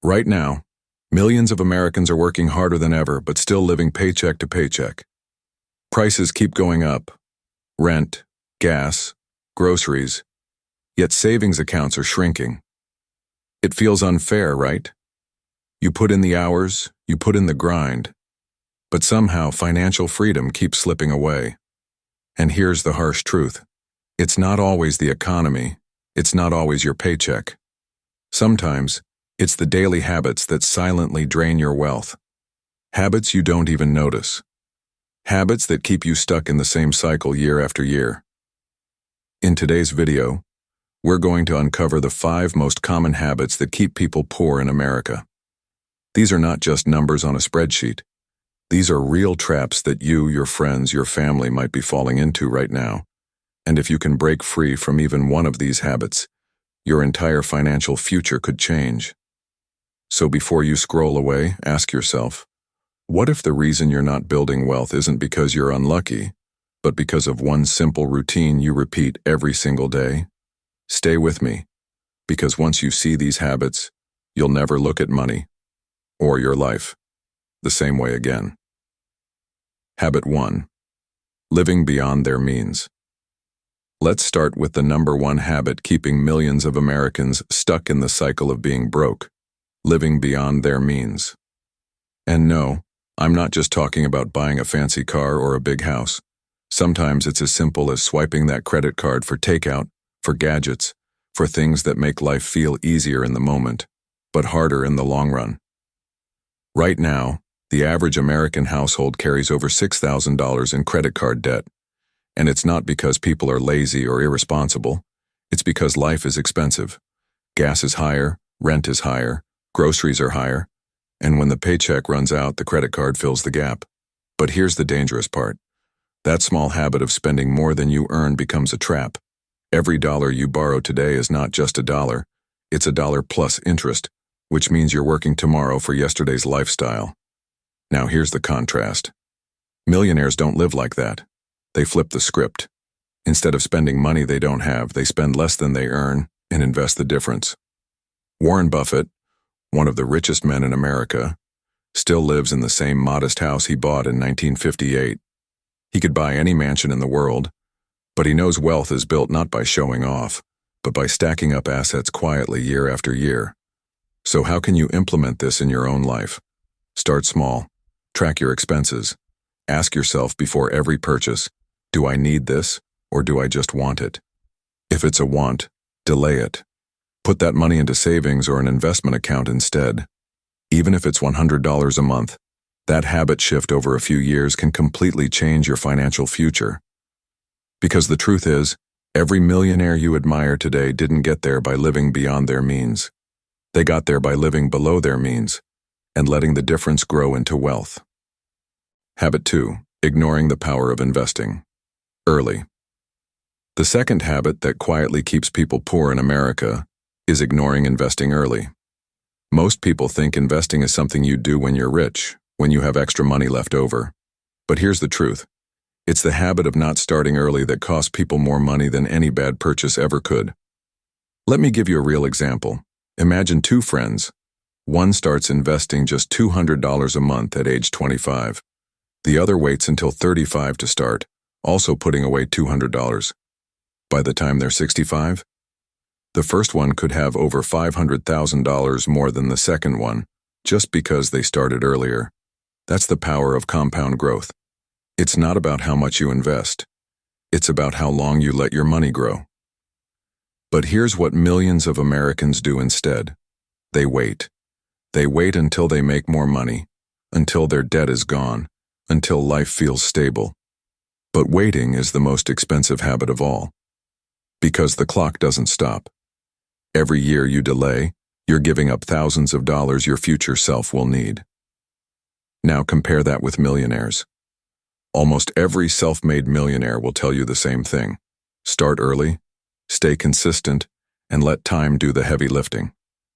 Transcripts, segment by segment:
Right now, millions of Americans are working harder than ever but still living paycheck to paycheck. Prices keep going up. Rent, gas, groceries, yet savings accounts are shrinking. It feels unfair, right? You put in the hours, you put in the grind, but somehow financial freedom keeps slipping away. And here's the harsh truth. It's not always the economy. It's not always your paycheck. Sometimes, it's the daily habits that silently drain your wealth. Habits you don't even notice. Habits that keep you stuck in the same cycle year after year. In today's video, we're going to uncover the 5 most common habits that keep people poor in America. These are not just numbers on a spreadsheet. These are real traps that you, your friends, your family might be falling into right now. And if you can break free from even one of these habits, your entire financial future could change. So before you scroll away, ask yourself, what if the reason you're not building wealth isn't because you're unlucky, but because of one simple routine you repeat every single day? Stay with me, because once you see these habits, you'll never look at money or your life the same way again. Habit 1. Living beyond their means. Let's start with the number 1 habit keeping millions of Americans stuck in the cycle of being broke, living beyond their means. And no, I'm not just talking about buying a fancy car or a big house. Sometimes it's as simple as swiping that credit card for takeout, for gadgets, for things that make life feel easier in the moment, but harder in the long run. Right now, the average American household carries over $6,000 in credit card debt. And it's not because people are lazy or irresponsible. It's because life is expensive. Gas is higher, rent is higher, groceries are higher, and when the paycheck runs out, the credit card fills the gap. But here's the dangerous part. That small habit of spending more than you earn becomes a trap. Every dollar you borrow today is not just a dollar, it's a dollar plus interest, which means you're working tomorrow for yesterday's lifestyle. Now here's the contrast. Millionaires don't live like that. They flip the script. Instead of spending money they don't have, they spend less than they earn and invest the difference. Warren Buffett, one of the richest men in America, still lives in the same modest house he bought in 1958. He could buy any mansion in the world, but he knows wealth is built not by showing off, but by stacking up assets quietly year after year. So how can you implement this in your own life? Start small. Track your expenses. Ask yourself before every purchase, do I need this, or do I just want it? If it's a want, delay it. Put that money into savings or an investment account instead. Even if it's $100 a month, that habit shift over a few years can completely change your financial future. Because the truth is, every millionaire you admire today didn't get there by living beyond their means. They got there by living below their means and letting the difference grow into wealth. Habit 2. Ignoring the power of investing. Early. The second habit that quietly keeps people poor in America is ignoring investing early. Most people think investing is something you do when you're rich, when you have extra money left over. But here's the truth. It's the habit of not starting early that costs people more money than any bad purchase ever could. Let me give you a real example. Imagine 2 friends. One starts investing just $200 a month at age 25. The other waits until 35 to start, also putting away $200. By the time they're 65, the first one could have over $500,000 more than the second one, just because they started earlier. That's the power of compound growth. It's not about how much you invest. It's about how long you let your money grow. But here's what millions of Americans do instead. They wait. They wait until they make more money, until their debt is gone, until life feels stable. But waiting is the most expensive habit of all. Because the clock doesn't stop. Every year you delay, you're giving up thousands of dollars your future self will need. Now compare that with millionaires. Almost every self-made millionaire will tell you the same thing. Start early, stay consistent, and let time do the heavy lifting.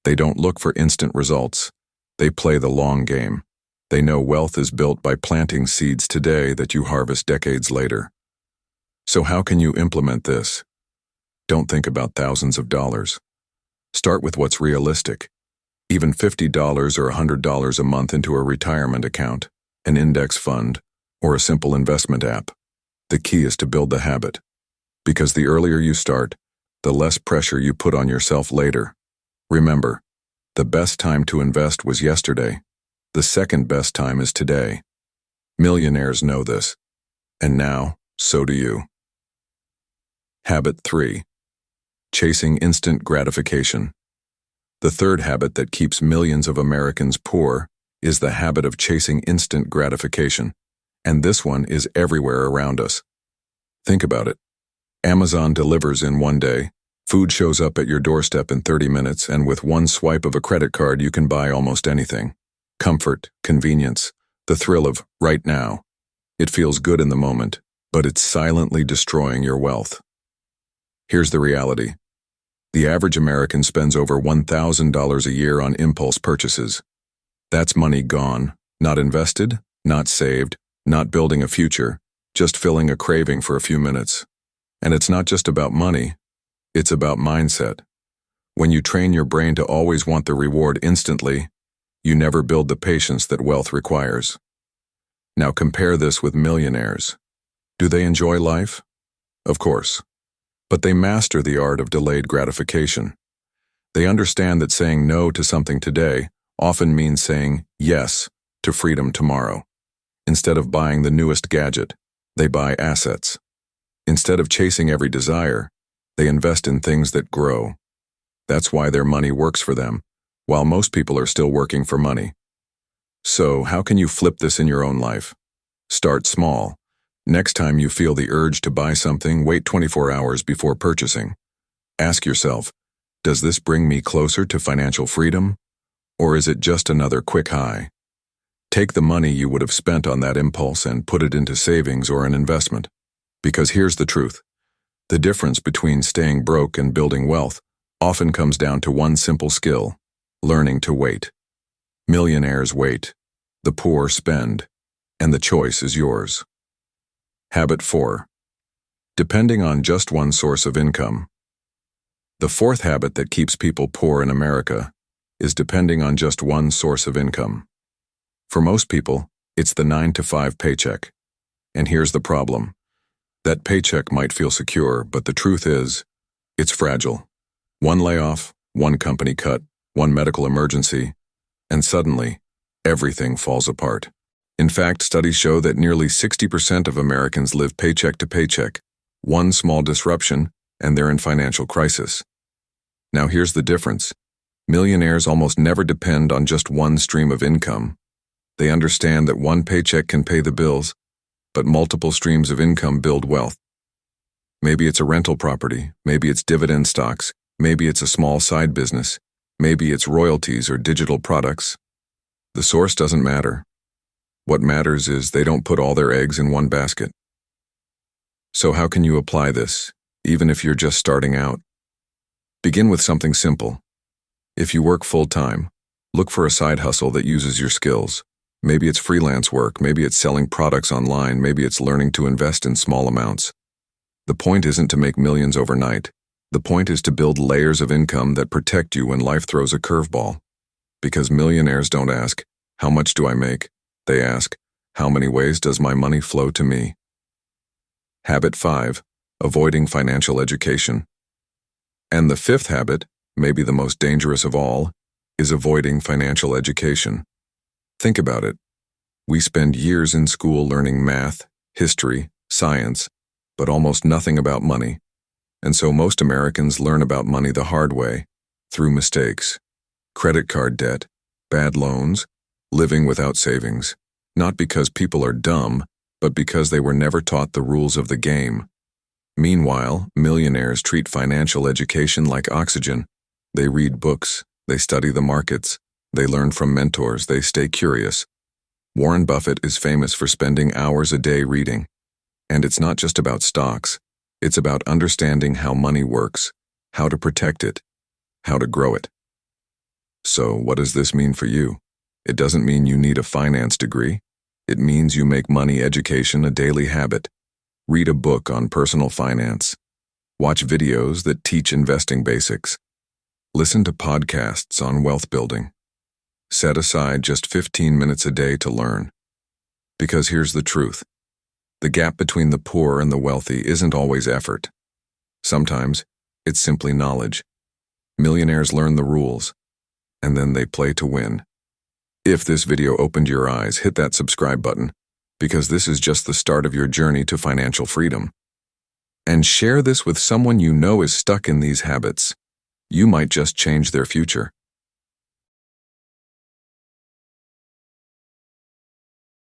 They don't look for instant results. They play the long game. They know wealth is built by planting seeds today that you harvest decades later. So how can you implement this? Don't think about thousands of dollars. Start with what's realistic. even $50 or $100 a month into a retirement account, an index fund, or a simple investment app. The key is to build the habit. Because the earlier you start, the less pressure you put on yourself later. Remember, the best time to invest was yesterday. The second best time is today. Millionaires know this. And now, so do you. Habit 3. Chasing instant gratification. The third habit that keeps millions of Americans poor is the habit of chasing instant gratification. And this one is everywhere around us. Think about it. Amazon delivers in one day, food shows up at your doorstep in 30 minutes, and with one swipe of a credit card you can buy almost anything. Comfort, convenience, the thrill of right now. It feels good in the moment, but it's silently destroying your wealth. Here's the reality. The average American spends over $1,000 a year on impulse purchases. That's money gone, not invested, not saved, not building a future, just filling a craving for a few minutes. And it's not just about money, it's about mindset. When you train your brain to always want the reward instantly, you never build the patience that wealth requires. Now compare this with millionaires. Do they enjoy life? Of course. But they master the art of delayed gratification. They understand that saying no to something today often means saying yes to freedom tomorrow. Instead of buying the newest gadget, they buy assets. Instead of chasing every desire, they invest in things that grow. That's why their money works for them, while most people are still working for money. So, how can you flip this in your own life? Start small. Next time you feel the urge to buy something, wait 24 hours before purchasing. Ask yourself, does this bring me closer to financial freedom? Or is it just another quick high? Take the money you would have spent on that impulse and put it into savings or an investment. Because here's the truth. The difference between staying broke and building wealth often comes down to one simple skill: learning to wait. Millionaires wait, the poor spend, and the choice is yours. Habit 4. Depending on just one source of income. The fourth habit that keeps people poor in America is depending on just one source of income. For most people, it's the 9-to-5 paycheck. And here's the problem. That paycheck might feel secure, but the truth is, it's fragile. One layoff, one company cut, one medical emergency, and suddenly, everything falls apart. In fact, studies show that nearly 60% of Americans live paycheck to paycheck. One small disruption, and they're in financial crisis. Now here's the difference. Millionaires almost never depend on just one stream of income. They understand that one paycheck can pay the bills, but multiple streams of income build wealth. Maybe it's a rental property, maybe it's dividend stocks, maybe it's a small side business, maybe it's royalties or digital products. The source doesn't matter. What matters is they don't put all their eggs in one basket. So how can you apply this, even if you're just starting out? Begin with something simple. If you work full-time, look for a side hustle that uses your skills. Maybe it's freelance work, maybe it's selling products online, maybe it's learning to invest in small amounts. The point isn't to make millions overnight. The point is to build layers of income that protect you when life throws a curveball. Because millionaires don't ask, how much do I make? They ask, how many ways does my money flow to me? Habit 5. Avoiding financial education. And the fifth habit, maybe the most dangerous of all, is avoiding financial education. Think about it. We spend years in school learning math, history, science, but almost nothing about money. And so most Americans learn about money the hard way, through mistakes. Credit card debt, bad loans, living without savings, not because people are dumb, but because they were never taught the rules of the game. Meanwhile, millionaires treat financial education like oxygen. They read books, they study the markets, they learn from mentors, they stay curious. Warren Buffett is famous for spending hours a day reading. And it's not just about stocks, it's about understanding how money works, how to protect it, how to grow it. So, what does this mean for you? It doesn't mean you need a finance degree. It means you make money education a daily habit. Read a book on personal finance. Watch videos that teach investing basics. Listen to podcasts on wealth building. Set aside just 15 minutes a day to learn. Because here's the truth. The gap between the poor and the wealthy isn't always effort. Sometimes, it's simply knowledge. Millionaires learn the rules, and then they play to win. If this video opened your eyes, hit that subscribe button, because this is just the start of your journey to financial freedom. And share this with someone you know is stuck in these habits. You might just change their future.